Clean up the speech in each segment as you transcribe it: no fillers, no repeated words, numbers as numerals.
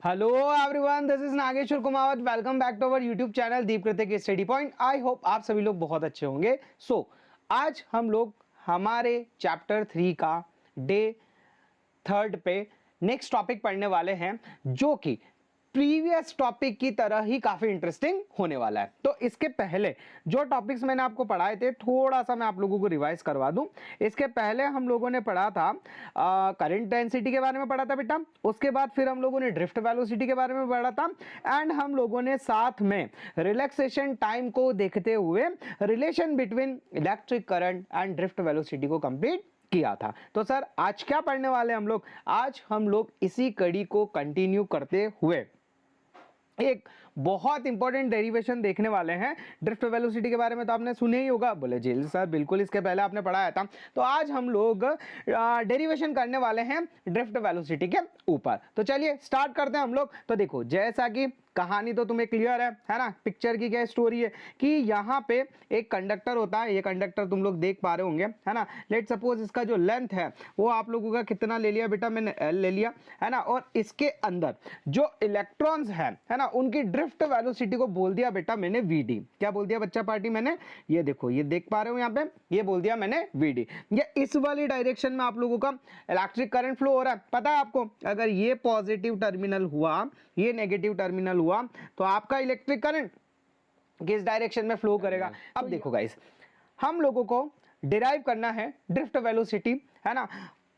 Hello everyone, this is Nageshwar Kumawat. Welcome back to our YouTube channel Deep Kritik study point. I hope आप सभी लोग बहुत अच्छे होंगे। आज हम लोग हमारे चैप्टर 3 का डे 3 पे नेक्स्ट टॉपिक पढ़ने वाले हैं, जो कि प्रीवियस टॉपिक की तरह ही काफी इंटरेस्टिंग होने वाला है। तो इसके पहले जो टॉपिक्स मैंने आपको पढ़ाए थे, थोड़ा सा मैं आप लोगों को रिवाइज करवा दूं। इसके पहले हम लोगों ने पढ़ा था करंट डेंसिटी के बारे में पढ़ा था बेटा। उसके बाद फिर हम लोगों ने ड्रिफ्ट वेलोसिटी के बारे में पढ़ा था, एंड हम लोगों ने साथ में रिलैक्सेशन टाइम को देखते हुए relation between electric current and drift velocity को कंप्लीट किया था। तो सर आज क्या पढ़ने वाले हम लोग? आज हम लोग इसी कड़ी को कंटिन्यू करते हुए एक बहुत इंपॉर्टेंट डेरिवेशन देखने वाले हैं। ड्रिफ्ट वेलोसिटी के बारे में तो आपने सुने ही होगा। बोले जी सर बिल्कुल, इसके पहले आपने पढ़ाया था। तो आज हम लोग डेरिवेशन करने वाले हैं ड्रिफ्ट वेलोसिटी के ऊपर। तो चलिए स्टार्ट करते हैं हम लोग। तो देखो, जैसा कि कहानी तो तुम्हें क्लियर है ना। पिक्चर की क्या स्टोरी है कि यहाँ पे एक कंडक्टर होता है। ये कंडक्टर तुम लोग देख पा रहे होंगे, है ना। लेट सपोज इसका जो लेंथ है वो आप लोगों का कितना ले लिया बेटा? मैंने एल ले लिया, है ना। और इसके अंदर जो इलेक्ट्रॉन्स है ना, उनकी ड्रिफ्ट वेलोसिटी को बोल दिया बेटा मैंने वीडी। क्या बोल दिया बच्चा पार्टी? मैंने ये देखो, ये देख पा रहे हो यहाँ पे, ये बोल दिया मैंने वीडी। ये इस वाली डायरेक्शन में आप लोगों का इलेक्ट्रिक करंट फ्लो हो रहा है। पता है आपको, अगर ये पॉजिटिव टर्मिनल हुआ, ये नेगेटिव टर्मिनल हुआ, तो आपका इलेक्ट्रिक करंट किस डायरेक्शन में फ्लो करेगा? अब देखो गाइस, हम लोगों को डिराइव करना है ड्रिफ्ट वेलोसिटी, है ना,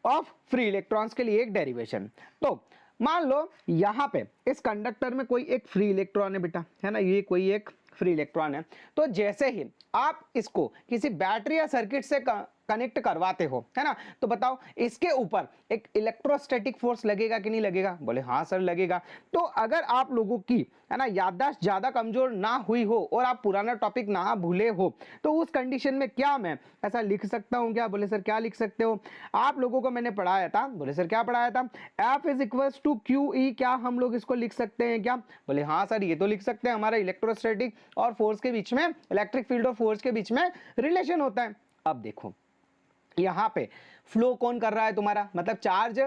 ऑफ फ्री इलेक्ट्रॉन्स के लिए एक डेरिवेशन। तो मान लो यहां पे इस कंडक्टर में कोई एक फ्री इलेक्ट्रॉन है बेटा, है ना। ये कोई एक फ्री इलेक्ट्रॉन है। तो जैसे ही आप इसको किसी बैटरी या सर्किट से कनेक्ट करवाते हो, है ना, तो बताओ इसके ऊपर एक इलेक्ट्रोस्टैटिक फोर्स लगेगा कि नहीं लगेगा? बोले हाँ सर लगेगा। तो अगर आप लोगों की, है ना, याददाश्त ज्यादा कमजोर ना हुई हो और आप पुराना टॉपिक ना भूले हो, तो उस कंडीशन में क्या मैं ऐसा लिख सकता हूं क्या? बोले सर क्या लिख सकते हो? आप लोगों को मैंने पढ़ाया था। बोले सर क्या पढ़ाया था? F is equals to q E. क्या हम लोग इसको लिख सकते हैं क्या? बोले हाँ सर ये तो लिख सकते हैं। हमारा इलेक्ट्रोस्टैटिक और फोर्स के बीच में, इलेक्ट्रिक फील्ड और फोर्स के बीच में रिलेशन होता है। अब देखो यहां पे फ्लो कौन कर रहा है तुम्हारा? मतलब चार्ज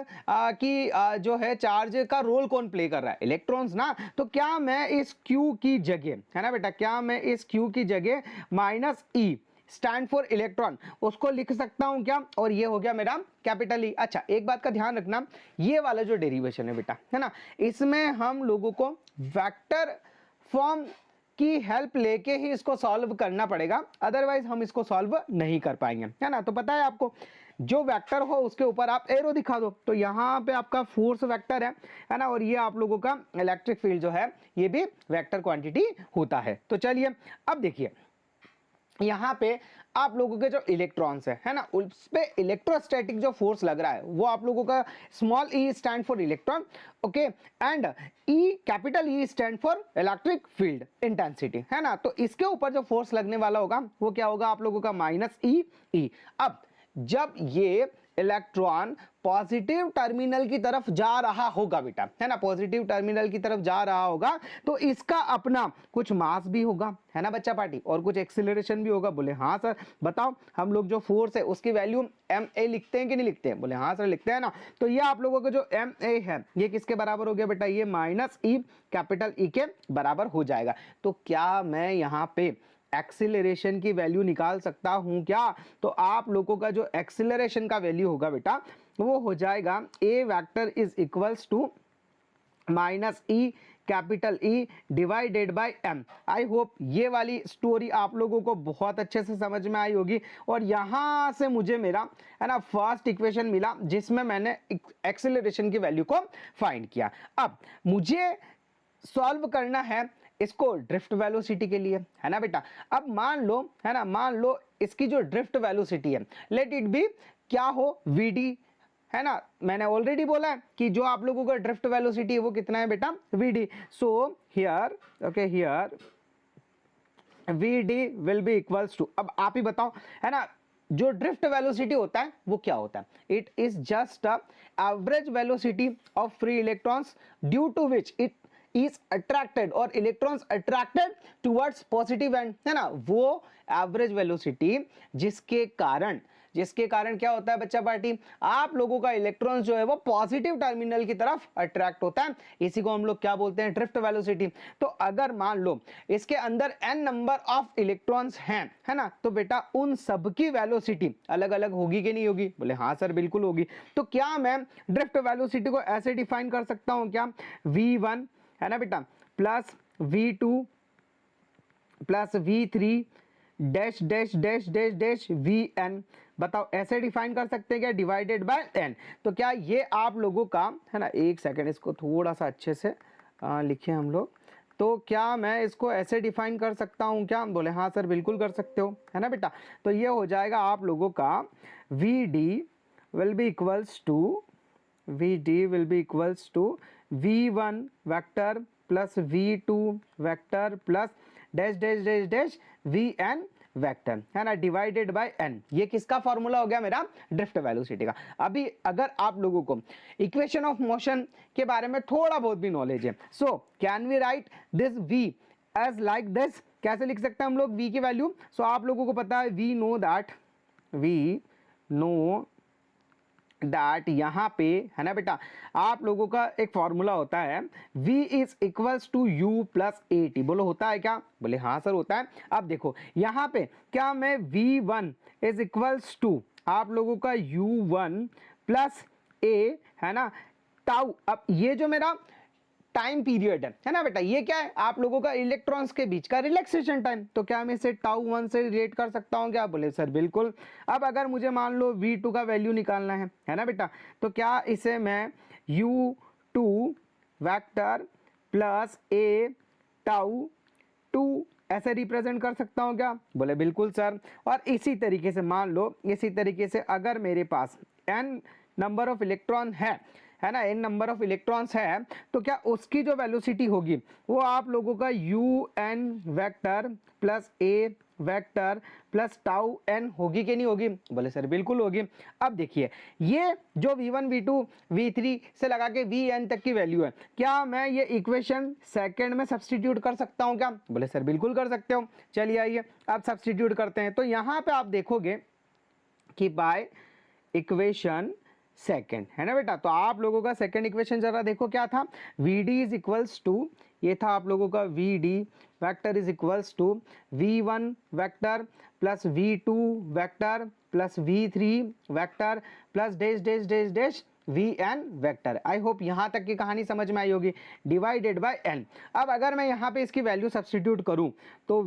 जो है, चार्ज का रोल कौन प्ले कर रहा है? इलेक्ट्रॉन्स ना। तो क्या मैं इस Q की जगह, है ना बेटा, क्या मैं इस Q की जगह minus E stand for electron उसको लिख सकता हूं क्या? और ये हो गया मेरा कैपिटल E। अच्छा, एक बात का ध्यान रखना, ये वाला जो डेरिवेशन है बेटा, है ना, इसमें हम लोगों को वेक्टर फॉर्म की हेल्प लेके ही इसको सॉल्व करना पड़ेगा, अदरवाइज हम इसको सॉल्व नहीं कर पाएंगे, है ना। तो पता है आपको, जो वेक्टर हो उसके ऊपर आप एरो दिखा दो, तो यहाँ पे आपका फोर्स वेक्टर है ना, और ये आप लोगों का इलेक्ट्रिक फील्ड जो है ये भी वेक्टर क्वांटिटी होता है। तो चलिए अब देखिए, यहाँ पे आप लोगों के जो इलेक्ट्रॉन्स है ना, उस पे इलेक्ट्रोस्टैटिक जो फोर्स लग रहा है वो आप लोगों का small E stand for electron, okay, and E capital E stand for electric field intensity, है ना। तो इसके ऊपर जो फोर्स लगने वाला होगा वो क्या होगा आप लोगों का? माइनस ई। अब जब ये इलेक्ट्रॉन पॉजिटिव टर्मिनल की तरफ जा रहा होगा बेटा, है ना, पॉजिटिव टर्मिनल की तरफ जा रहा होगा, तो इसका अपना कुछ मास भी होगा, है ना बच्चा पार्टी, और कुछ एक्सीलरेशन भी होगा। बोले हाँ सर। बताओ हम लोग जो फोर्स है उसकी वैल्यू ma लिखते हैं कि नहीं लिखते हैं? बोले हाँ सर लिखते हैं ना। तो ये आप लोगों का जो ma है ये किसके बराबर हो गया बेटा? ये माइनस ई कैपिटल ई के बराबर हो जाएगा। तो क्या मैं यहाँ पे एक्सीलरेशन की वैल्यू निकाल सकता हूं क्या? तो आप लोगों का जो एक्सीलरेशन का वैल्यू होगा बेटा वो हो जाएगा A vector is equals to minus E capital E divided by M. I hope ये वाली स्टोरी आप लोगों को बहुत अच्छे से समझ में आई होगी। और यहां से मुझे मेरा, है ना, फर्स्ट इक्वेशन मिला जिसमें मैंने एक्सीलरेशन की वैल्यू को फाइंड किया। अब मुझे सॉल्व करना है इसको ड्रिफ्ट वेलोसिटी के लिए, है ना बेटा। अब मान लो, है ना, मान लो इसकी जो ड्रिफ्ट वेलोसिटी है, लेट इट बी क्या हो? vd, है ना। मैंने ऑलरेडी बोला है कि जो आप लोगों का ड्रिफ्ट वेलोसिटी है वो कितना है बेटा? vd। So here, okay, here vd will be equals to, अब आप ही बताओ, है ना, जो ड्रिफ्ट वेलोसिटी होता है वो क्या होता है? It is just average velocity of free electrons due to which it is attracted और electrons attracted towards positive end, है ना, वो एवरेज वेलोसिटी जिसके कारण जिसके कारण क्या होता है बच्चा पार्टी, आप लोगों का इलेक्ट्रॉन जो है वो पॉजिटिव टर्मिनल की तरफ अट्रैक्ट होता है। इसी को हम लोग क्या बोलते हैं, ड्रिफ्ट वेलोसिटी। तो अगर मान लो इसके अंदर n नंबर ऑफ इलेक्ट्रॉन्स हैं, है ना, तो बेटा उन सब की वेलोसिटी अलग अलग होगी कि नहीं होगी? बोले हाँ सर बिल्कुल होगी। तो क्या मैं ड्रिफ्ट वेलोसिटी को ऐसे डिफाइन कर सकता हूं क्या, v1 है ना बेटा plus v2 plus v3 dash dash dash dash dash vn, बताओ ऐसे डिफाइन कर सकते हैं क्या, डिवाइडेड बाय n। तो क्या ये आप लोगों का है ना, एक सेकंड इसको थोड़ा सा अच्छे से लिखे हम लोग। तो क्या मैं इसको ऐसे डिफाइन कर सकता हूँ क्या? बोले हाँ सर बिल्कुल कर सकते हो, है ना बेटा। तो ये हो जाएगा आप लोगों का vd will be equals to v1 vector plus v2 vector plus dash dash dash dash vn vector, है ना, डिवाइडेड बाय n। ये किसका फॉर्मूला हो गया, मेरा ड्रिफ्ट वेलोसिटी का। अभी अगर आप लोगों को इक्वेशन ऑफ मोशन के बारे में थोड़ा बहुत भी नॉलेज है, so can we write this v as like this, कैसे लिख सकते हैं हम लोग v की वैल्यू? सो आप लोगों को पता है वी नो दैट यहाँ पे, है ना बेटा, आप लोगों का एक फॉर्मूला होता है v is equals to u plus a t. बोलो होता है क्या? बोले हाँ सर होता है। अब देखो यहाँ पे क्या मैं v1 इज इक्वल्स टू आप लोगों का u1 प्लस ए, है ना, टाउ। अब ये जो मेरा टाइम पीरियड है ना बेटा, ये क्या है, आप लोगों का इलेक्ट्रॉन्स के बीच का रिलैक्सेशन टाइम। तो क्या मैं इसे टाउ 1 से रिलेट कर सकता हूँ क्या? बोले सर बिल्कुल। अब अगर मुझे मान लो v2 का वैल्यू निकालना है ना बेटा, तो क्या इसे मैं u2 वेक्टर प्लस ए टाउ 2 ऐसे रिप्रेजेंट कर सकता हूँ क्या? बोले बिल्कुल सर। और इसी तरीके से मान लो, इसी तरीके से अगर मेरे पास n नंबर ऑफ इलेक्ट्रॉन है ना, n नंबर ऑफ इलेक्ट्रॉन्स है, तो क्या उसकी जो वेलोसिटी होगी वो आप लोगों का un vector plus a vector plus tau n होगी कि नहीं होगी? बोले सर बिल्कुल होगी। अब देखिए ये जो v1 v2 v3 से लगा के vn तक की वैल्यू है, क्या मैं ये इक्वेशन सेकंड में सब्स्टिट्यूट कर सकता हूँ क्या? बोले सर बिल्कुल कर सकते हो। चलिए आइए अब सब्स्टिट्यूट करते हैं। तो यहाँ पे आप देखोगे कि बाय इक्वेशन सेकेंड, है ना बेटा, तो आप लोगों का सेकेंड इक्वेशन जरा देखो क्या था, vd इज इक्वल्स टू, ये था आप लोगों का vd vector is equals to v1 vector plus v2 vector plus v3 vector plus dash dash dash dash vn vector. I hope यहाँ तक की कहानी समझ में आई होगी, डिवाइडेड बाय n। अब अगर मैं यहाँ पे इसकी वैल्यू सब्स्टिट्यूट करूँ तो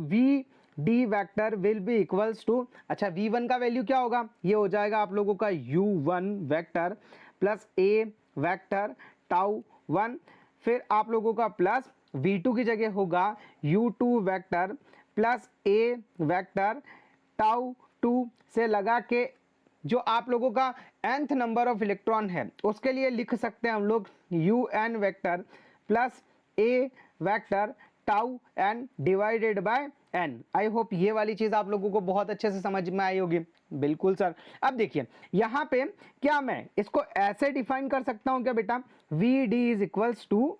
d vector will be equals to, अच्छा v1 का वैल्यू क्या होगा, ये हो जाएगा आप लोगों का u1 vector plus a vector tau 1, फिर आप लोगों का प्लस v2 की जगह होगा u2 vector plus a vector tau 2 से लगा के जो आप लोगों का nth नंबर ऑफ इलेक्ट्रॉन है उसके लिए लिख सकते हैं हम लोग un vector plus a vector tau n divided by n। I hope ये वाली चीज आप लोगों को बहुत अच्छे से समझ में आई होगी। बिल्कुल सर। अब देखिए यहाँ पे क्या मैं इसको ऐसे डिफाइन कर सकता हूँ क्या बेटा, v d is equals to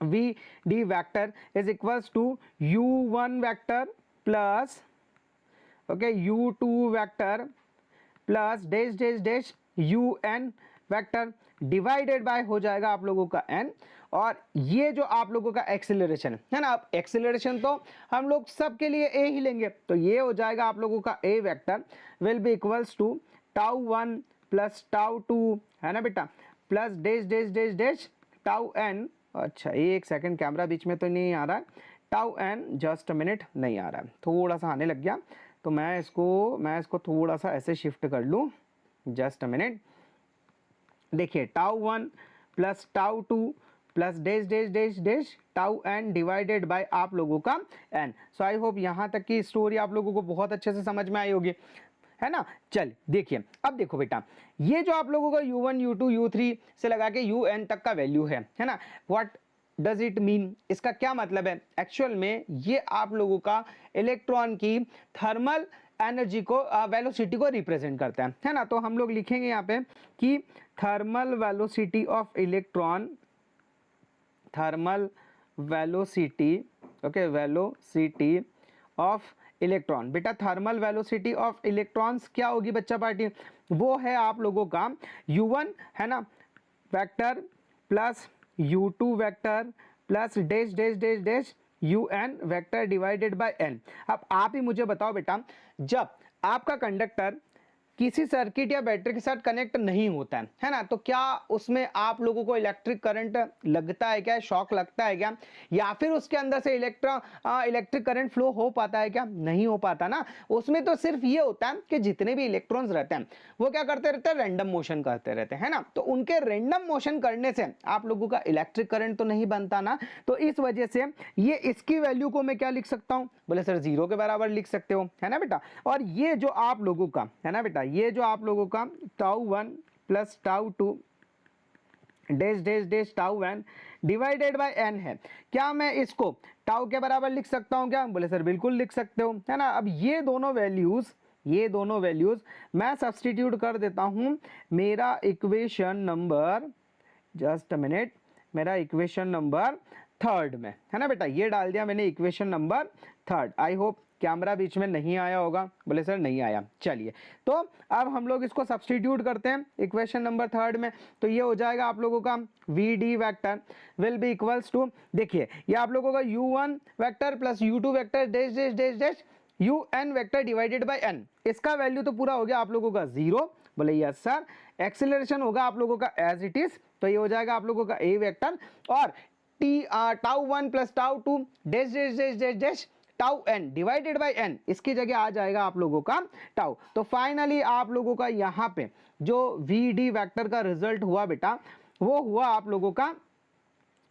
d vector is equals to u1 vector plus okay u2 vector plus dash dash dash un vector divided by हो जाएगा आप लोगों का n। और ये जो आप लोगों का एक्सेलरेशन है ना, अब एक्सेलरेशन तो हम लोग सबके लिए a ही लेंगे, तो ये हो जाएगा आप लोगों का a vector will be equals to tau 1 plus tau 2, है ना बेटा, plus dash dash dash dash tau n। अच्छा एक सेकंड, कैमरा बीच में तो नहीं आ रहा है, टाउ n जस्ट मिनट नहीं आ रहा है, थोड़ा सा आने लग गया, तो मैं इसको थोड़ा सा ऐसे शिफ्ट कर लूँ, जस्ट अ मिनट। देखिए tau 1 plus tau 2 plus dash dash dash dash tau n divided bye आप लोगों का n। सो आई होप यहाँ तक की स्टोरी आप लोगों को बहुत अच्छे से समझ में आई होगी, है ना। चल देखिए अब देखो बेटा, ये जो आप लोगों का u1 u2 u3 से लगा के un तक का वैल्यू है ना, व्हाट डज इट मीन, इसका क्या मतलब है? एक्चुअल में ये आप लोगों का इलेक्ट्रॉन की थर्मल एनर्जी को वेलोसिटी को रिप्रेजेंट करता है ना। तो हम लोग लिखेंगे यहाँ पे कि thermal velocity of electron, thermal velocity, okay, velocity of electron. बेटा थर्मल वेलोसिटी ऑफ इलेक्ट्रॉन्स क्या होगी बच्चा पार्टी, वो है आप लोगों का u1 है ना vector plus u2 vector plus dash dash dash dash un vector divided by n। अब आप ही मुझे बताओ बेटा, जब आपका कंडक्टर किसी सर्किट या बैटरी के साथ कनेक्ट नहीं होता है ना, तो क्या उसमें आप लोगों को इलेक्ट्रिक करंट लगता है क्या, शॉक लगता है क्या, या फिर उसके अंदर से इलेक्ट्रिक करंट फ्लो हो पाता है क्या, नहीं हो पाता ना। उसमें तो सिर्फ ये होता है कि जितने भी इलेक्ट्रॉन्स रहते हैं वो क्या करते रहते हैं, रैंडम मोशन करते रहते हैं ना, तो उनके रैंडम मोशन करने से आप लोगों का इलेक्ट्रिक करंट तो नहीं बनता ना। तो इस वजह से ये इसकी वैल्यू को मैं क्या लिख सकता हूं, बोले सर 0 के बराबर लिख सकते हो, है ना बेटा। और ये जो आप लोगों का है ना बेटा, ये जो आप लोगों का τ1 plus τ2 dash dash dash τn divided by n है, क्या मैं इसको टाउ के बराबर लिख सकता हूं क्या, बोले सर बिल्कुल लिख सकते हो, है ना। अब ये दोनों वैल्यूज मैं सब्स्टिट्यूट कर देता हूं मेरा equation number, just a minute, मेरा इक्वेशन नंबर 3 में, है ना बेटा। ये डाल दिया मैंने equation number 3। I hope camera बीच में नहीं आया होगा, बोले सर नहीं आया। चलिए तो अब हम लोग इसको सब्स्टिट्यूट करते हैं इक्वेशन नंबर 3 में, तो ये हो जाएगा आप लोगों का v D vector will be equals to, देखिए ये आप लोगों का u1 vector plus u2 vector dash dash dash dash un vector divided by n। इसका वैल्यू तो पूरा हो गया आप लोगों का 0, बोले यस सर। एक्सेलरेशन होगा आप लोगों का एज इट इज, तो ये हो जाएगा आप लोगों का a वेक्टर, और τ1 plus τ2 dash dash dash dash dash tau n divided by n, इसकी जगह आ जाएगा आप लोगों का टाउ। तो फाइनली आप लोगों का यहाँ पे जो वी डी वैक्टर का रिजल्ट हुआ बेटा, वो हुआ आप लोगों का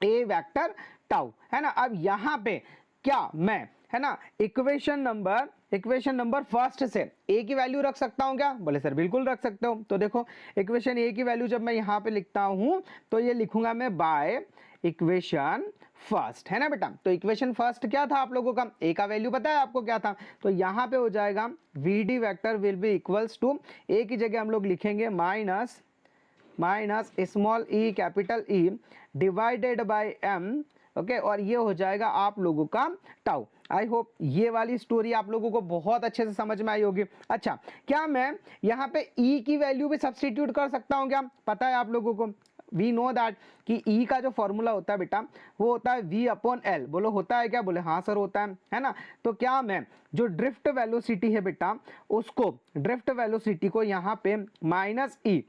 ए वैक्टर टाउ, है ना। अब यहाँ पे क्या मैं, है ना, इक्वेशन नंबर फर्स्ट से ए की वैल्यू रख सकता हूं क्या, बोले सर बिल्कुल रख सकते हो। तो देखो इक्वेशन ए की वैल्यू जब मैं यहाँ पे लिखता हूं तो ये लिखूंगा मैं बाय इक्वेशन फर्स्ट, है ना बेटा। तो इक्वेशन फर्स्ट क्या था आप लोगों का, ए का वैल्यू पता है आपको क्या था, तो यहाँ पे हो जाएगा V D vector will be equals to, A की जगह हम लोग लिखेंगे minus small E capital E divided by M, okay, और ये हो जाएगा आप लोगों का टाउ। आई होप ये वाली स्टोरी आप लोगों को बहुत अच्छे से समझ में आई होगी। अच्छा, क्या मैं यहाँ पे ई की वैल्यू भी सब्स्टिट्यूट कर सकता हूँ क्या, पता है आप लोगों को, वी नो दैट कि ई का जो फॉर्मूला होता है बेटा वो होता है v अपॉन एल, बोलो होता है क्या, बोले हाँ सर होता है ना। तो क्या मैं जो ड्रिफ्ट वेलोसिटी है बेटा, उसको ड्रिफ्ट वेलोसिटी को यहाँ पे माइनस ई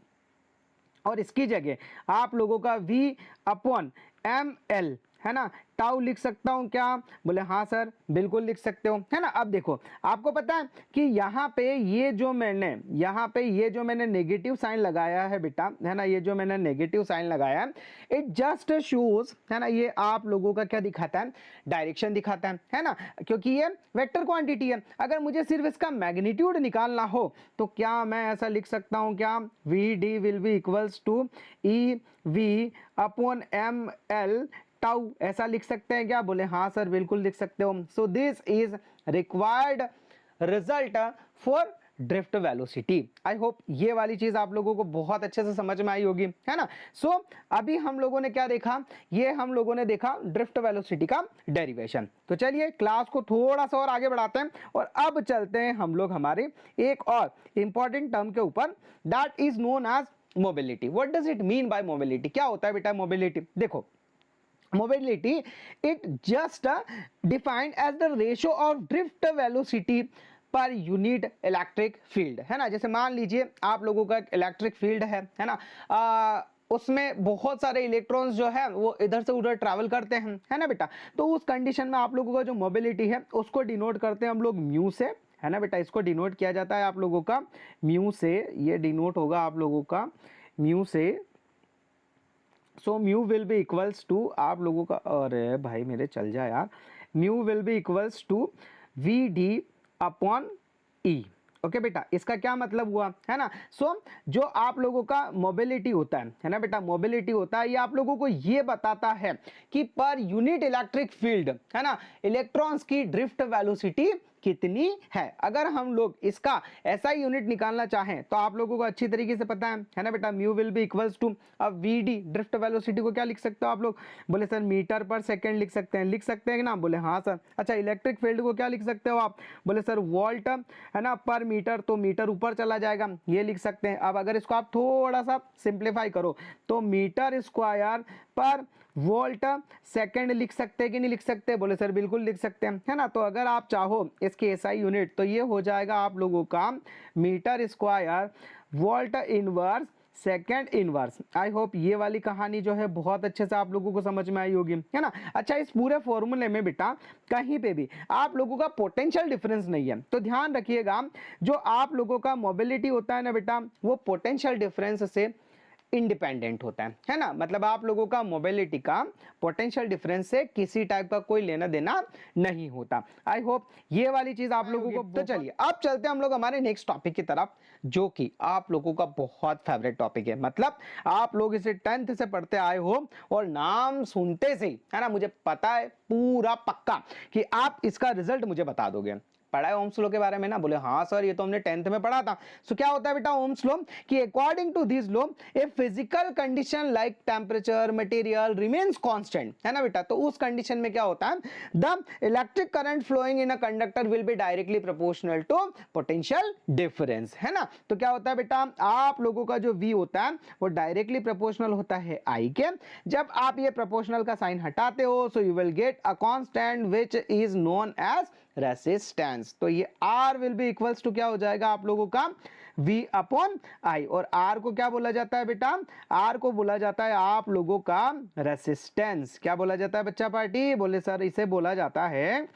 और इसकी जगह आप लोगों का v अपॉन एम एल, है ना, टाउ लिख सकता हूं क्या, बोले हाँ सर बिल्कुल लिख सकते हो, है ना। अब देखो आपको पता है कि यहाँ पे ये जो मैंने नेगेटिव साइन लगाया है बेटा, है ना, ये जो मैंने नेगेटिव साइन लगाया है, इट जस्ट शोज, है ना, ये आप लोगों का क्या दिखाता है, डायरेक्शन दिखाता है ना, क्योंकि ये वेक्टर क्वांटिटी है। अगर मुझे सिर्फ इसका मैग्नीट्यूड निकालना हो तो क्या मैं ऐसा लिख सकता हूँ क्या, v d will be equals to e v upon m l tau, ऐसा लिख सकते हैं क्या, बोले हाँ सर बिल्कुल लिख सकते हो। So this is required result for drift velocity. I hope ये वाली चीज आप लोगों को बहुत अच्छे से समझ में आई होगी, है ना। सो अभी हम लोगों ने क्या देखा, ये हम लोगों ने देखा ड्रिफ्ट वेलोसिटी का डेरिवेशन। तो चलिए क्लास को थोड़ा सा और आगे बढ़ाते हैं और अब चलते हैं हम लोग हमारे एक और इंपॉर्टेंट टर्म के ऊपर, that is known as mobility. What does it mean by mobility, क्या होता है बेटा मोबिलिटी। देखो mobility it just defined as the ratio of drift velocity per unit electric field, है ना। जैसे मान लीजिए आप लोगों का एक इलेक्ट्रिक फील्ड है ना, उसमें बहुत सारे इलेक्ट्रॉन्स जो है वो इधर से उधर ट्रैवल करते हैं, है ना बेटा। तो उस कंडीशन में आप लोगों का जो मोबिलिटी है उसको डिनोट करते हैं हम लोग म्यू से, है ना बेटा। इसको डिनोट किया जाता है आप लोगों का म्यू से, ये डिनोट होगा आप लोगों का म्यू से। So mu will be equals to आप लोगों का, अरे भाई मेरे चल जाए यार, mu will be equals to v d upon e. Okay बेटा, इसका क्या मतलब हुआ, है ना। सो जो आप लोगों का मोबिलिटी होता है ना बेटा, मोबिलिटी होता है ये आप लोगों को ये बताता है कि पर यूनिट इलेक्ट्रिक फील्ड, है ना, इलेक्ट्रॉन्स की ड्रिफ्ट वेलोसिटी कितनी है। अगर हम लोग इसका एसआई यूनिट निकालना चाहें तो आप लोगों को अच्छी तरीके से पता है ना बेटा, mu will be equals to, अब वीडी ड्रिफ्ट वेलोसिटी को क्या लिख सकते हो आप लोग, बोले सर मीटर पर सेकंड लिख सकते हैं ना, बोले हाँ सर। अच्छा इलेक्ट्रिक फील्ड को क्या लिख सकते हो आप, बोले सर वोल्ट है ना पर मीटर, तो मीटर ऊपर चला जाएगा, ये लिख सकते हैं। अब अगर इसको आप थोड़ा सा सिंप्लीफाई करो तो मीटर स्क्वायर पर वोल्ट सेकंड लिख सकते हैं कि नहीं लिख सकते, बोले सर बिल्कुल लिख सकते हैं, है ना। तो अगर आप चाहो इसके एसआई यूनिट तो ये हो जाएगा आप लोगों का metre square volt inverse second inverse. I hope ये वाली कहानी जो है बहुत अच्छे से आप लोगों को समझ में आई होगी, है ना। अच्छा इस पूरे फॉर्मूले में बेटा कहीं पे भी आप लोगों का पोटेंशियल डिफरेंस नहीं है, तो ध्यान रखिएगा जो आप लोगों का मोबिलिटी होता है ना बेटा, वो पोटेंशियल डिफरेंस से इंडिपेंडेंट होता है ना। मतलब आप लोगों का मोबिलिटी का पोटेंशियल डिफरेंस से किसी टाइप का कोई लेना देना नहीं होता। आई होप ये वाली चीज आप लोगों को। तो चलिए अब चलते हैं हम लोग हमारे नेक्स्ट टॉपिक की तरफ, जो कि आप लोगों का बहुत फेवरेट टॉपिक है। मतलब आप लोग इसे 10th से पढ़ते आए हो और नाम सुनते से है ना, मुझे पता है पूरा पक्का कि आप इसका रिजल्ट मुझे बता दोगे। पढ़ा है ओम्स लॉ के बारे में ना, बोले हाँ सर ये तो हमने 10th में पढ़ा था। सो क्या होता है बेटा ओम्स लॉ, कि according to this law a physical condition like temperature material remains constant, है ना बेटा। तो उस कंडीशन में क्या होता है, the electric current flowing in a conductor will be directly proportional to potential difference, है ना। तो क्या होता है बेटा, आप लोगों का जो V होता है वो डायरेक्टली प्रोपोर्शनल होता है I के। जब आप ये प्रोपोर्शनल का साइन हटाते हो so you will get a constant which is known as resistance. तो ये R will be equals to क्या हो जाएगा आप लोगों का V अपॉन I, और R को क्या बोला जाता है बेटा, R को बोला जाता है आप लोगों का रेसिस्टेंस। क्या बोला जाता है बच्चा पार्टी, बोले सर इसे बोला जाता है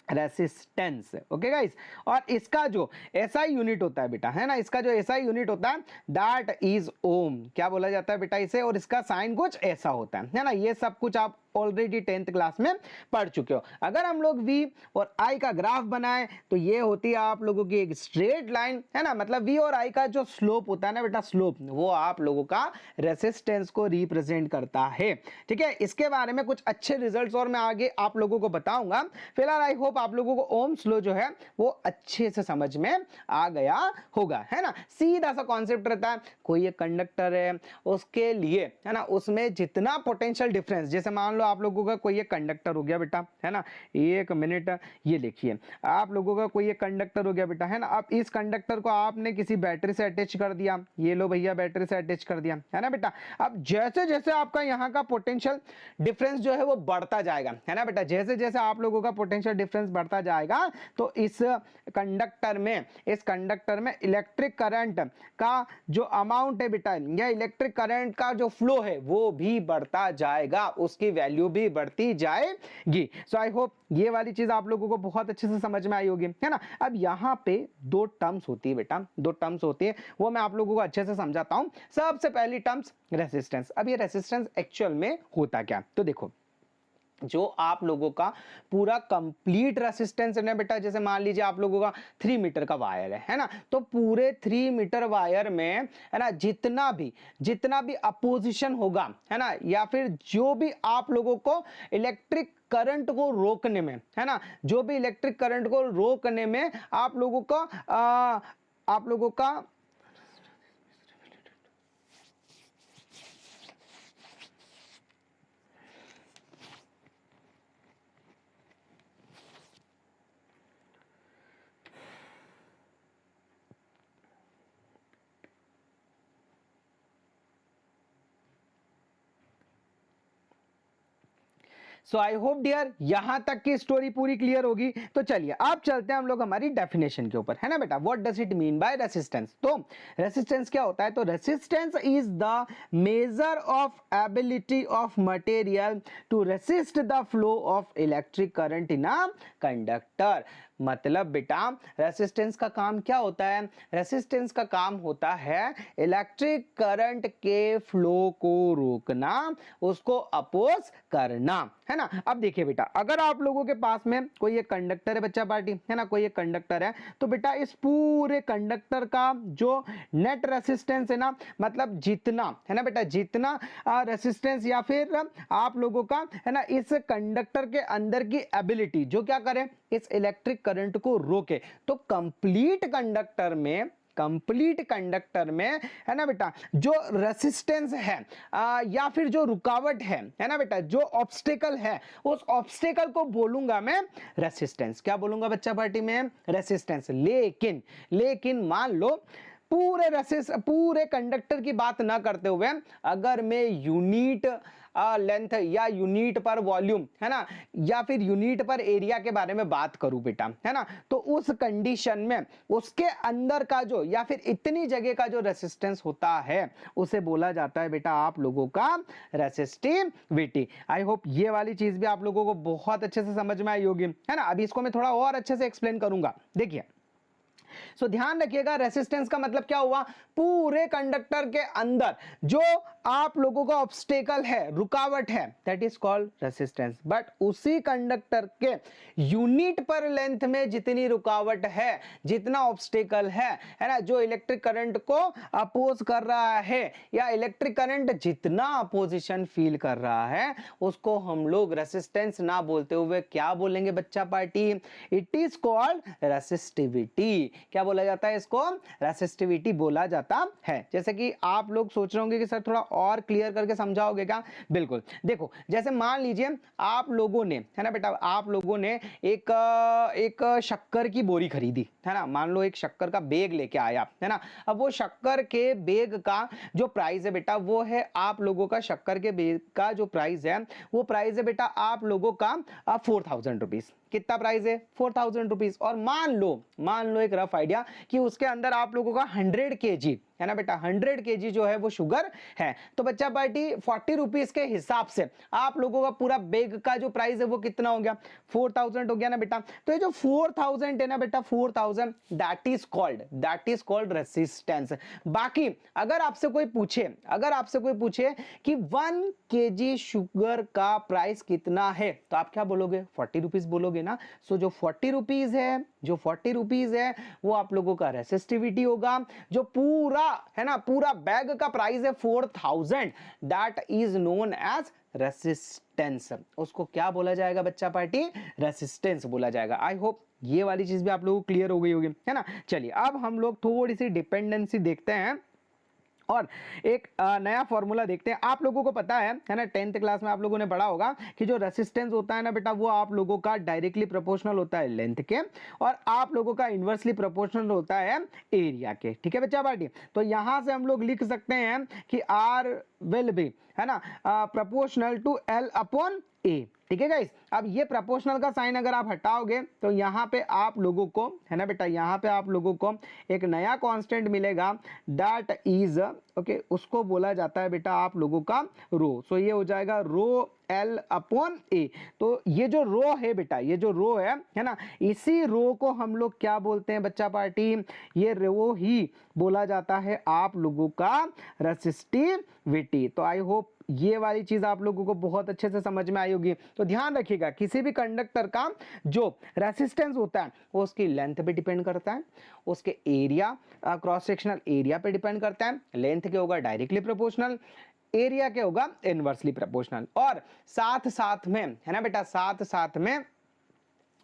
रेसिस्टेंस। ओके गाइस, और इसका जो एसआई यूनिट होता है बेटा, है ना, इसका जो एसआई यूनिट होता है दैट इज ओम। क्या बोला जाता है बेटा इसे, और इसका साइन कुछ ऐसा होता है ना। ये सब कुछ आप ऑलरेडी 10th क्लास में पढ़ चुके हो। अगर हम लोग V और I का ग्राफ बनाएं तो ये होती है आप लोगों की एक स्ट्रेट लाइन, है ना। मतलब V और I का जो स्लोप होता है ना बेटा, स्लोप वो आप लोगों का रेसिस्टेंस को रिप्रेजेंट करता है। ठीक है, इसके बारे में कुछ अच्छे रिजल्ट्स और मैं आगे आप लोगों को बताऊंगा। फिलहाल आई होप आप लोगों को ओम्स लॉ जो है वो अच्छे से समझ में आ गया होगा, है ना। सीधा सा कॉन्सेप्ट रहता है, कोई एक कंडक्टर है उसके लिए, है ना, उसमें जितना पोटेंशियल डिफरेंस, जैसे मान आप लोगों का कोई एक कंडक्टर हो गया बेटा, है ना, एक मिनट ये लिखिए, आप लोगों का कोई एक कंडक्टर हो गया बेटा, है ना। अब इस कंडक्टर को आपने किसी बैटरी से अटैच कर दिया, ये लो भैया बैटरी से अटैच कर दिया, है ना बेटा। अब जैसे जैसे आपका यहाँ का पोटेंशियल डिफरेंस जो है वो बढ़ता जाएगा, है ना बेटा, जैसे जैसे आप लोगों का पोटेंशियल डिफरेंस बढ़ता जाएगा तो इस कंडक्टर में इलेक्ट्रिक करंट का जो अमाउंट है बेटा, या इलेक्ट्रिक करंट का जो फ्लो है वो भी बढ़ता जाएगा, उसकी वैल्यू भी बढ़ती जाएगी। सो आई होप ये वाली चीज आप लोगों को बहुत अच्छे से समझ में आई होगी, है ना। अब यहाँ पे दो टर्म्स होती है बेटा, दो टर्म्स होती है, वो मैं आप लोगों को अच्छे से समझाता हूँ। सबसे पहली टर्म्स रेसिस्टेंस। अब ये रेसिस्टेंस एक्चुअल में होता क्या, तो देखो जो आप लोगों का पूरा कंप्लीट रेसिस्टेंस है ना बेटा, जैसे मान लीजिए आप लोगों का 3 मीटर का वायर है ना, तो पूरे 3 मीटर वायर में, है ना, जितना भी अपोजिशन होगा, है ना, या फिर जो भी आप लोगों को इलेक्ट्रिक करंट को रोकने में, है ना, जो भी इलेक्ट्रिक करंट को रोकने में आप लोगों का सो आई होप डियर यहां तक की स्टोरी पूरी क्लियर होगी। तो चलिए अब चलते हैं हम लोग हमारी डेफिनेशन के ऊपर, है ना बेटा। What does it mean by resistance, तो रेसिस्टेंस क्या होता है, तो resistance is the measure of ability of material to resist the flow of electric current in a conductor. मतलब बेटा रेसिस्टेंस का काम क्या होता है, रेसिस्टेंस का काम होता है इलेक्ट्रिक करंट के फ्लो को रोकना, उसको अपोज करना, है ना। अब देखिए बेटा, अगर आप लोगों के पास में कोई एक कंडक्टर है बच्चा पार्टी, है ना, कोई एक कंडक्टर है, तो बेटा इस पूरे कंडक्टर का जो नेट रेसिस्टेंस है ना, मतलब जितना, है ना बेटा, जितना रेसिस्टेंस या फिर आप लोगों का, है ना, इस कंडक्टर के अंदर की एबिलिटी जो क्या करे, इस इलेक्ट्रिक करंट को रोके। तो कंप्लीट कंडक्टर में है ना बेटा, जो रेसिस्टेंस है या फिर जो रुकावट है ना बेटा, जो ऑब्स्टेकल है, उस ऑब्स्टेकल को बोलूंगा मैं रेसिस्टेंस। क्या बोलूंगा बच्चा पार्टी में? रेसिस्टेंस। लेकिन मान लो पूरे कंडक्टर की बात ना करते हुए अगर मैं यूनिट लेंथ या यूनिट पर वॉल्यूम है ना, या फिर यूनिट पर एरिया के बारे में बात करूं बेटा, है ना, तो उस कंडीशन में उसके अंदर का जो या फिर इतनी जगह का जो रेसिस्टेंस होता है उसे बोला जाता है बेटा आप लोगों का रेसिस्टिविटी। आई होप ये वाली चीज भी आप लोगों को बहुत अच्छे से समझ में आई होगी, है ना। अभी इसको मैं थोड़ा और अच्छे से एक्सप्लेन करूंगा। देखिए, सो ध्यान रखिएगा, रेसिस्टेंस का मतलब क्या हुआ? पूरे कंडक्टर के अंदर जो आप लोगों का ऑब्स्टेकल है, रुकावट है, that is called resistance. But उसी कंडक्टर के यूनिट पर लेंथ में जितनी रुकावट है, जितना ऑब्स्टेकल है ना, जो इलेक्ट्रिक करंट को अपोज कर रहा है या इलेक्ट्रिक करंट जितना अपोजिशन फील कर रहा है, उसको हम लोग रेसिस्टेंस ना बोलते हुए क्या बोलेंगे बच्चा party? It is called resistivity. क्या बोला जाता है इसको? रेसिस्टिविटी बोला जाता है। जैसे कि आप लोग सोच रहे होंगे कि सर थोड़ा और क्लियर करके समझाओगे क्या? बिल्कुल। देखो, जैसे मान लीजिए आप लोगों ने, है ना बेटा, आप लोगों ने एक शक्कर की बोरी खरीदी, है ना, मान लो एक शक्कर का बैग लेके आया, है ना। अब वो शक्कर के बैग का जो प्राइस है बेटा, वो है आप लोगों का, शक्कर के बैग का जो प्राइस है, वो प्राइस है बेटा आप लोगों का 4000 रुपीज। कितना प्राइस है? 4000 रुपीज। और मान लो एक रफ आइडिया कि उसके अंदर आप लोगों का 100 kg, है ना बेटा, 100 kg जो है वो शुगर है। तो बच्चा पार्टी 40 रुपीज के हिसाब से आप लोगों का पूरा बैग का जो प्राइस है वो कितना हो गया? 4000 हो गया ना बेटा। तो ये जो 4000 है ना बेटा, 4000, दैट इज कॉल्ड रेसिस्टेंस। बाकी अगर आपसे कोई पूछे कि 1 kg शुगर का प्राइस कितना है, तो आप क्या बोलोगे? 40 रुपीज बोलोगे ना। सो जो 40 रुपीज है वो आप लोगों का रेसिस्टिविटी होगा। जो पूरा है ना, पूरा बैग का प्राइस है 4000, that is known as resistance. उसको क्या बोला जाएगा बच्चा पार्टी? रेसिस्टेंस बोला जाएगा। आई होप ये वाली चीज भी आप लोगों को क्लियर हो गई होगी, है ना। चलिए, अब हम लोग थोड़ी सी डिपेंडेंसी देखते हैं और एक नया फॉर्मूला देखते हैं। आप लोगों को पता है ना, 10th क्लास में आप लोगों ने पढ़ा होगा कि जो रेसिस्टेंस होता है ना बेटा, वो आप लोगों का डायरेक्टली प्रोपोर्शनल होता है लेंथ के, और आप लोगों का इनवर्सली प्रोपोर्शनल होता है एरिया के। ठीक है बच्चा पार्टी? तो यहां से हम लोग लिख सकते हैं कि आर विल बी, है ना, प्रोपोर्शनल टू एल अपॉन ए। ठीक है गाइस? अब ये प्रोपोर्शनल का साइन अगर आप हटाओगे तो यहाँ पे आप लोगों को, है ना बेटा, यहाँ पे आप लोगों को एक नया कांस्टेंट मिलेगा, दैट इज ओके, उसको बोला जाता है बेटा आप लोगों का रो। सो ये हो जाएगा रो एल अपॉन ए। तो ये जो रो है बेटा, ये जो रो है ना, इसी रो को हम लोग क्या बोलते हैं बच्चा पार्टी? ये रो ही बोला जाता है आप लोगों का रेसिस्टिविटी। तो आई होप ये वाली चीज आप लोगों को बहुत अच्छे से समझ में आई होगी। तो ध्यान रखिएगा, किसी भी कंडक्टर का जो रेसिस्टेंस होता है वो उसकी लेंथ पे डिपेंड करता है, उसके एरिया, क्रॉस सेक्शनल एरिया पे डिपेंड करता है। लेंथ के होगा डायरेक्टली प्रोपोर्शनल, एरिया के होगा इनवर्सली प्रोपोर्शनल, और साथ साथ में, है ना बेटा, साथ साथ में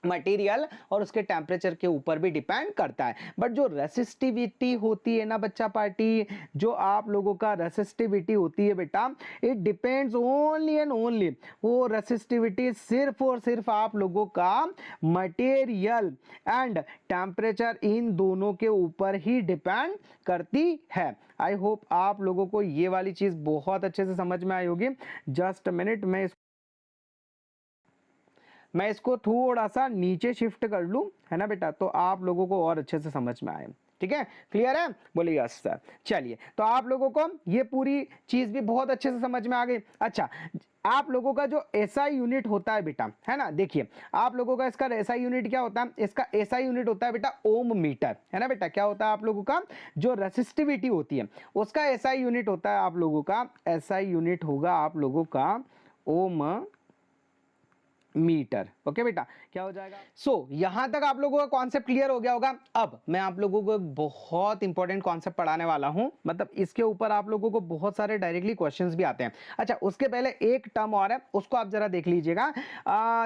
मटेरियल और उसके टेम्परेचर के ऊपर भी डिपेंड करता है। बट जो रेसिस्टिविटी होती है ना बच्चा पार्टी, जो आप लोगों का रेसिस्टिविटी होती है बेटा, it depends only and only, वो रेसिस्टिविटी सिर्फ और सिर्फ आप लोगों का मटेरियल एंड टेम्परेचर, इन दोनों के ऊपर ही डिपेंड करती है। आई होप आप लोगों को ये वाली चीज बहुत अच्छे से समझ में आई होगी। जस्ट मिनट, मैं इसको थोड़ा सा नीचे शिफ्ट कर लूं, है ना बेटा, तो आप लोगों को और अच्छे से समझ में आए। ठीक है? क्लियर है? बोलिए यस सर। चलिए, तो आप लोगों को ये पूरी चीज भी बहुत अच्छे से समझ में आ गई। अच्छा, आप लोगों का जो एसआई यूनिट होता है बेटा, है ना, देखिए आप लोगों का इसका एसआई यूनिट क्या होता है? इसका एसआई यूनिट होता है बेटा ओम मीटर, है ना बेटा। क्या होता है आप लोगों का? जो रेसिस्टिविटी होती है उसका एसआई यूनिट होता है आप लोगों का, एसआई यूनिट होगा आप लोगों का ओम मीटर। ओके बेटा, क्या हो जाएगा? सो यहां तक आप लोगों का कॉन्सेप्ट क्लियर हो गया होगा। अब मैं आप लोगों को एक बहुत इंपॉर्टेंट कॉन्सेप्ट पढ़ाने वाला हूं, मतलब इसके ऊपर आप लोगों को बहुत सारे डायरेक्टली क्वेश्चंस भी आते हैं। अच्छा, उसके पहले एक टर्म और है, उसको आप जरा देख लीजिएगा।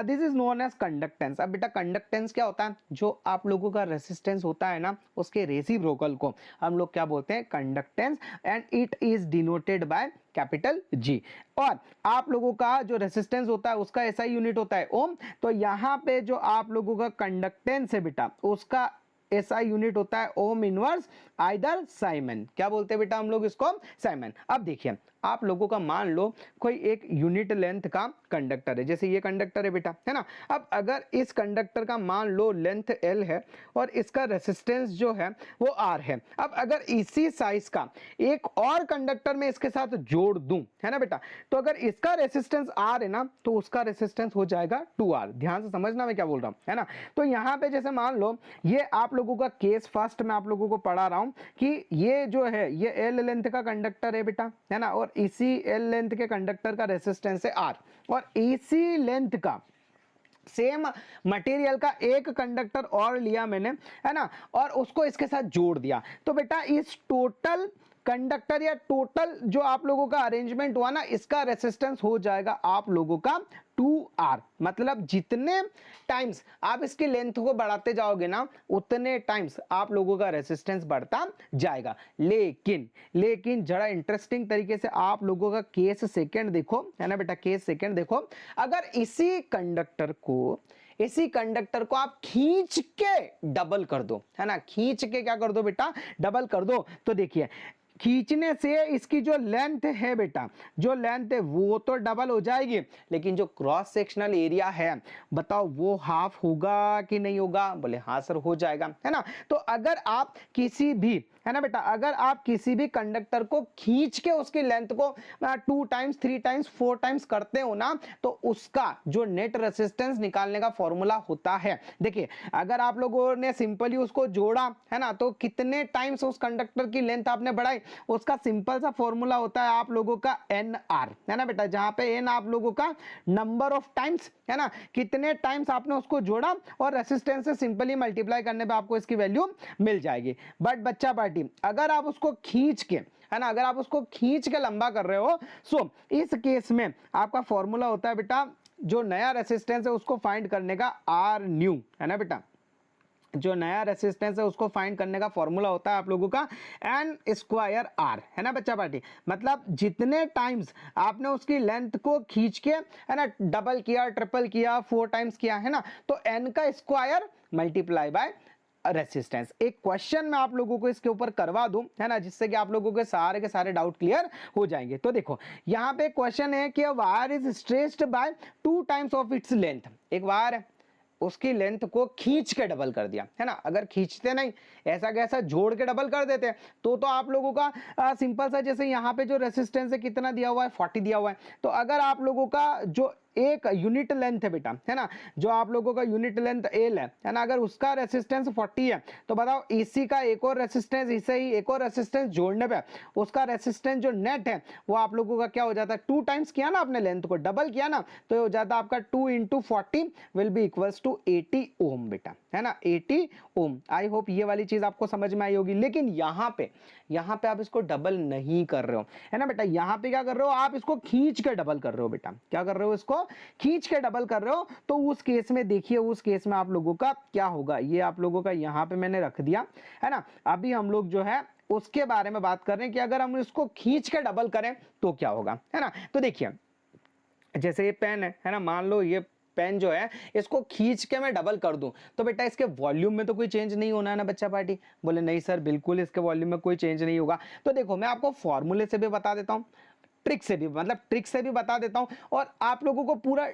This is known as conductance. अब बेटा कंडक्टेंस क्या होता है? जो आप लोगों का रेसिस्टेंस होता है ना, उसके रेसिप्रोकल को हम लोग क्या बोलते हैं? Conductance. And it is denoted by capital G. और आप लोगों का जो रेसिस्टेंस होता है उसका ऐसा ही यूनिट होता है ओम। तो यहाँ पे जो आप लोगों का कंडक्टेंस है बेटा, उसका ऐसा यूनिट होता है ओम इनवर्स आइदर साइमन। क्या बोलते हैं बेटा हम लोग इसको? साइमन। अब देखिए, आप लोगों का मान लो कोई एक यूनिट लेंथ का कंडक्टर है, जैसे ये कंडक्टर है बेटा, है ना। अब अगर इस कंडक्टर का मान लो लेंथ L है और इसका रेसिस्टेंस जो है वो R है। अब अगर इसी साइज का एक और कंडक्टर में इसके साथ जोड़ दूं, है ना बेटा, तो अगर इसका रेसिस्टेंस R है ना, तो उसका रेसिस्टेंस हो जाएगा 2R। ध्यान से समझना मैं क्या बोल रहा हूं, है ना। तो यहाँ पे जैसे मान लो ये आप लोगों का केस फर्स्ट में आप लोगों को पढ़ा रहा हूं कि ये जो है ये L लेंथ का कंडक्टर है बेटा, है ना, और इसी L लेंथ के कंडक्टर का रेसिस्टेंस है R, और इसी लेंथ का सेम मटेरियल का एक कंडक्टर और लिया मैंने, है ना, और उसको इसके साथ जोड़ दिया। तो बेटा इस टोटल कंडक्टर या टोटल जो आप लोगों का अरेंजमेंट हुआ ना, इसका रेसिस्टेंस हो जाएगा आप लोगों का 2R। मतलब जितने टाइम्स आप इसकी लेंथ को बढ़ाते जाओगे ना, उतने टाइम्स आप लोगों का रेसिस्टेंस बढ़ता जाएगा। लेकिन जरा इंटरेस्टिंग तरीके से आप लोगों का केस सेकंड देखो, है ना बेटा, केस सेकंड देखो। अगर इसी कंडक्टर को आप खींच के डबल कर दो, है ना, खींच के क्या कर दो बेटा? डबल कर दो। तो देखिए, खींचने से इसकी जो लेंथ है बेटा, जो लेंथ है वो तो डबल हो जाएगी, लेकिन जो क्रॉस सेक्शनल एरिया है बताओ वो हाफ होगा कि नहीं होगा? बोले हाँ सर हो जाएगा, है ना। तो अगर आप किसी भी, है ना बेटा, अगर आप किसी भी कंडक्टर को खींच के उसकी लेंथ को 2 टाइम्स 3 टाइम्स 4 टाइम्स करते हो ना, तो उसका जो नेट रेसिस्टेंस निकालने का फॉर्मूला होता है, देखिए अगर आप लोगों ने सिंपली उसको जोड़ा, है ना, तो कितने टाइम्स उस कंडक्टर की लेंथ आपने बढ़ाई, उसका सिंपल सा फॉर्मूला होता है आप लोगों का NR, है ना बेटा, जहां पे N आप लोगों का नंबर ऑफ टाइम्स, है ना, कितने टाइम्स आपने उसको जोड़ा, और रेसिस्टेंस से सिंपली मल्टीप्लाई करने पे आपको इसकी वैल्यू मिल जाएगी। बट बच्चा पार्टी, अगर आप उसको खींच के, है ना, अगर आप उसको खींच के लंबा कर रहे हो, सो इस केस में आपका फॉर्मूला होता है बेटा, जो नया रेसिस्टेंस है उसको फाइंड करने का R न्यू, है ना बेटा, जो नया रेसिस्टेंस है उसको फाइंड करने का फॉर्मूला होता है आप लोगों का N स्क्वायर R, है ना बच्चा पार्टी। मतलब जितने टाइम्स आपने उसकी लेंथ को खींच के, है ना, डबल किया, ट्रिपल किया, 4 टाइम्स किया, है ना, तो N का स्क्वायर मल्टीप्लाई बाय रेसिस्टेंस। एक क्वेश्चन मैं आप लोगों को इसके ऊपर करवा दूं, है ना, जिससे कि आप लोगों के सारे डाउट क्लियर हो जाएंगे। तो देखो यहाँ पे क्वेश्चन है कि wire is stretched by 2 times of its length. एक वायर है, उसकी लेंथ को खींच के डबल कर दिया, है ना। अगर खींचते नहीं, ऐसा कैसा जोड़ के डबल कर देते तो आप लोगों का सिंपल सा, जैसे यहाँ पे जो रेसिस्टेंस है कितना दिया हुआ है? 40 दिया हुआ है। तो अगर आप लोगों का जो एक यूनिट लेंथ है बेटा, है ना, जो आप लोगों का यूनिट लेंथ L है ना, अगर उसका रेसिस्टेंस 40 है, तो बताओ इसी का एक और रेसिस्टेंस, इसे ही एक और रेसिस्टेंस जोड़ने पे उसका रेसिस्टेंस जो नेट है वो आप लोगों का क्या हो जाता है? 2 टाइम्स किया ना आपने, लेंथ को डबल किया ना, तो हो जाता है आपका 2 × 40 विल बी इक्वल्स टू 80 ओम बेटा, है ना, 80 ओम। आई होप ये वाली चीज आपको समझ में आई होगी। लेकिन यहाँ पे आप इसको डबल नहीं कर रहे हो, है ना बेटा, यहाँ पे क्या कर रहे हो? आप इसको खींच के डबल कर रहे हो बेटा। क्या कर रहे हो? इसको खींच के डबल कर रहे हो। तो उस केस में देखिए, उस केस में आप लोगों का क्या होगा, ये आप लोगों का यहाँ पे मैंने रख दिया, है ना। अभी हम लोग जो है उसके बारे में बात कर रहे हैं कि अगर हम इसको खींच के डबल करें तो क्या होगा, है ना। तो देखिए जैसे ये पेन है ना, मान लो ये पेन जो है इसको खींच के मैं डबल कर दूं, तो बेटा इसके वॉल्यूम में तो कोई चेंज नहीं होना है ना बच्चा पार्टी? बोले नहीं सर, बिल्कुल इसके वॉल्यूम में कोई चेंज नहीं होगा। तो देखो मैं आपको फॉर्मूले से भी बता देता हूं, ट्रिक से भी बता देता हूं, और आप लोगों को पूरा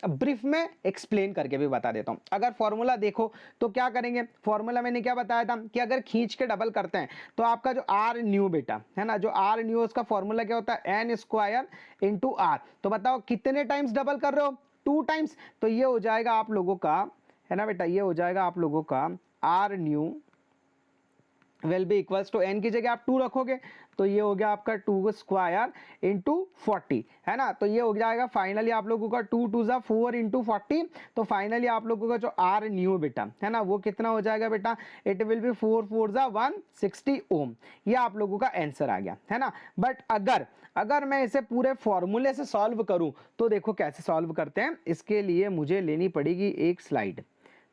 ब्रीफ में एक्सप्लेन करके भी बता देता हूं। अगर फॉर्मूला देखो तो क्या करेंगे, फॉर्मूला मैंने क्या बताया था कि अगर खींच के डबल करते हैं तो आपका जो R न्यू बेटा, है ना, जो R न्यू उसका फॉर्मूला क्या होता है? N square into R। तो बताओ कितने टाइम्स डबल कर रहे हो? 2 टाइम्स। तो ये हो जाएगा आप लोगों का, है ना बेटा, ये हो जाएगा आप लोगों का R new will be equals to n की जगह आप 2 रखोगे तो ये हो गया आपका 2 स्क्वायर इंटू 40, है ना। तो ये हो जाएगा फाइनली आप लोगों का 2 2 ज़ा 4 इंटू 40। तो फाइनली आप लोगों का जो आर न्यू बेटा है ना वो कितना हो जाएगा बेटा, इट विल बी 4 4 ज़ा 160 ओम। ये आप लोगों का आंसर आ गया, है ना। बट अगर मैं इसे पूरे फॉर्मूले से सॉल्व करूं तो देखो कैसे सॉल्व करते हैं। इसके लिए मुझे लेनी पड़ेगी एक स्लाइड।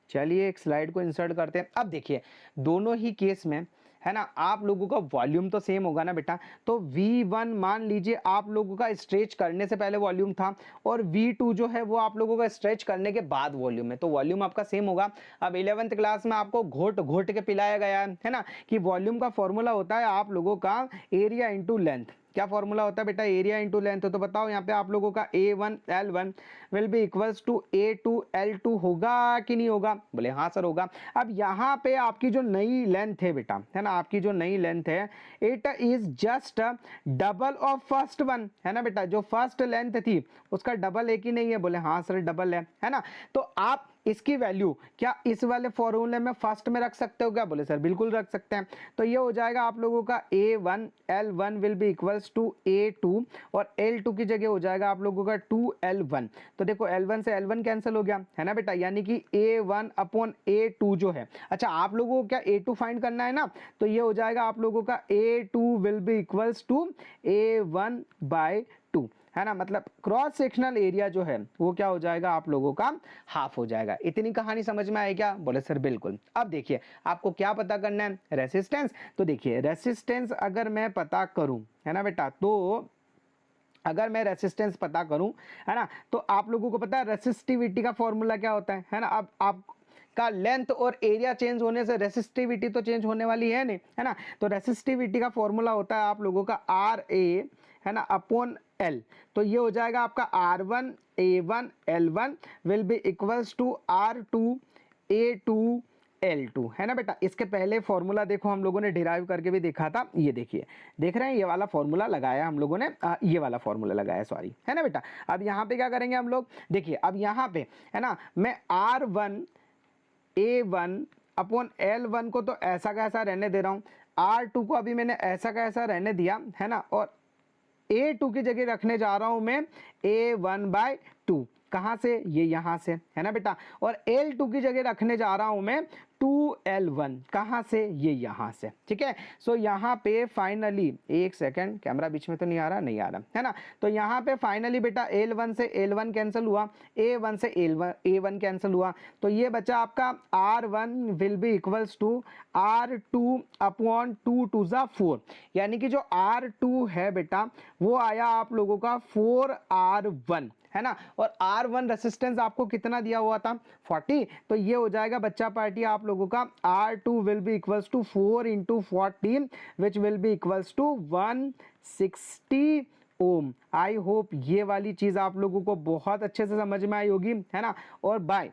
चलिए एक स्लाइड को इंसर्ट करते हैं। अब देखिए दोनों ही केस में है ना आप लोगों का वॉल्यूम तो सेम होगा ना बेटा। तो V1 मान लीजिए आप लोगों का स्ट्रेच करने से पहले वॉल्यूम था और V2 जो है वो आप लोगों का स्ट्रेच करने के बाद वॉल्यूम है, तो वॉल्यूम आपका सेम होगा। अब 11th क्लास में आपको घोट घोट के पिलाया गया है ना कि वॉल्यूम का फॉर्मूला होता है आप लोगों का एरिया इंटू लेंथ। क्या फॉर्मूला होता है बेटा, एरिया इंटू लेंथ। तो बताओ यहाँ पे आप लोगों का A1 L1 will be equals to A2 L2 होगा कि नहीं होगा? बोले हाँ सर होगा। अब यहाँ पे आपकी जो नई लेंथ है बेटा, है ना, आपकी जो नई लेंथ है it is just double of first one, है ना बेटा। जो फर्स्ट लेंथ थी उसका डबल है कि नहीं है? बोले हाँ सर डबल है ना। तो आप इसकी वैल्यू क्या इस वाले फॉर्मूले में फर्स्ट में रख सकते हो क्या? बोले सर बिल्कुल रख सकते हैं। तो ये हो जाएगा आप लोगों का A1 L1 will be equals to A2 और L2 की जगह हो जाएगा आप लोगों का 2L1। तो देखो L1 से L1 कैंसिल हो गया, है ना बेटा, यानी कि A1 अपॉन A2 जो है। अच्छा आप लोगों को क्या A2 फाइंड करना है ना, तो ये हो जाएगा आप लोगों का A2 will be equals to A1 by 2, है ना। मतलब क्रॉस सेक्शनल एरिया जो है वो क्या हो जाएगा आप लोगों का हाफ हो जाएगा। इतनी कहानी समझ में आई क्या? बोले सर बिल्कुल। अब देखिए आपको क्या पता करना है, रेसिस्टेंस। तो देखिए रेसिस्टेंस अगर मैं पता करूं, है ना बेटा, तो अगर मैं रेसिस्टेंस पता करूं, है ना, तो आप लोगों को पता है रेसिस्टिविटी का फॉर्मूला क्या होता है ना। अब आप का लेंथ और एरिया चेंज होने से रेसिस्टिविटी तो चेंज होने वाली है नहीं, है ना। तो रेसिस्टिविटी का फॉर्मूला होता है आप लोगों का RA, है ना, अपॉन L। तो ये हो जाएगा आपका R1 A1 L1 will be equals to R2 A2 L2, है ना बेटा। इसके पहले फॉर्मूला देखो हम लोगों ने डिराइव करके भी देखा था, ये देखिए, देख रहे हैं ये वाला फॉर्मूला लगाया हम लोगों ने, ये वाला फॉर्मूला लगाया सॉरी, है ना बेटा। अब यहाँ पे क्या करेंगे हम लोग, देखिए अब यहाँ पे है ना मैं R1 A1 अपॉन L1 को तो ऐसा का ऐसा रहने दे रहा हूँ, R2 को अभी मैंने ऐसा का ऐसा रहने दिया, है ना, और A2 की जगह रखने जा रहा हूं मैं A1 बाय 2। कहां से? ये यहां से, है ना बेटा। और L2 की जगह रखने जा रहा हूं मैं 2L1। कहां से? ये यहां से, ठीक है। सो यहां पे फाइनली, एक सेकंड, कैमरा बीच में तो नहीं आ रहा, नहीं आ रहा, है ना। तो यहां पे फाइनली बेटा L1 से L1 कैंसिल हुआ, A1 से A1 कैंसिल हुआ। तो ये बचा आपका R1 will be equals to R2 upon 2 2 ज़ा 4, यानी कि जो R2 है बेटा वो आया आप लोगों का 4R1, है ना। और R1 रेसिस्टेंस आपको कितना दिया हुआ था? 40। तो ये हो जाएगा बच्चा पार्टी आप लोगों का R2 will be equals to 4 into 40 which will be equals to 160 ohm. I hope ये वाली चीज आप लोगों को बहुत अच्छे से समझ में आई होगी, है ना। और बाय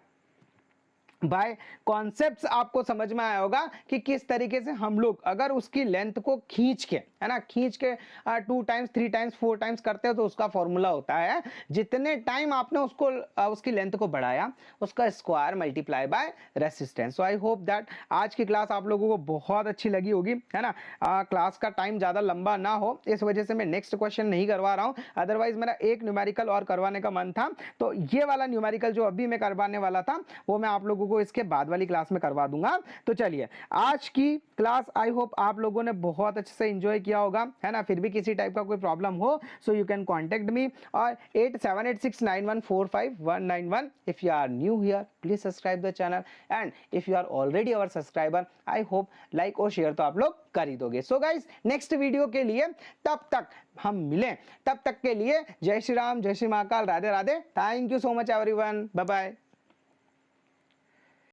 कॉन्सेप्ट्स आपको समझ में आया होगा कि किस तरीके से हम लोग अगर उसकी लेंथ को खींच के, है ना, खींच के 2 टाइम्स 3 टाइम्स 4 टाइम्स करते हो तो उसका फॉर्मूला होता है जितने टाइम आपने उसको उसकी लेंथ को बढ़ाया उसका square multiply by resistance. So I hope that आज की क्लास आप लोगों को बहुत अच्छी लगी होगी, है ना। क्लास का टाइम ज़्यादा लंबा ना हो इस वजह से मैं नेक्स्ट क्वेश्चन नहीं करवा रहा हूँ, अदरवाइज मेरा एक न्यूमेरिकल और करवाने का मन था। तो ये वाला न्यूमेरिकल जो अभी मैं करवाने वाला था वो मैं आप लोगों को इसके बाद वाली क्लास में करवा दूंगा। तो चलिए आज की क्लास आई होप आप लोगों ने बहुत अच्छे से एंजॉय किया होगा, है ना। फिर भी किसी टाइप का कोई प्रॉब्लम हो so you can contact me और 8786914591। If you are new here please subscribe the channel and if you are already our subscriber I hope like और शेयर तो आप लोग कर ही दोगे। सो गाइस नेक्स्ट वीडियो के लिए तब तक हम मिलें, तब तक के लिए जय श्री राम, जय Shri Mahakal, Radhe Radhe. Thank you so much everyone, bye bye.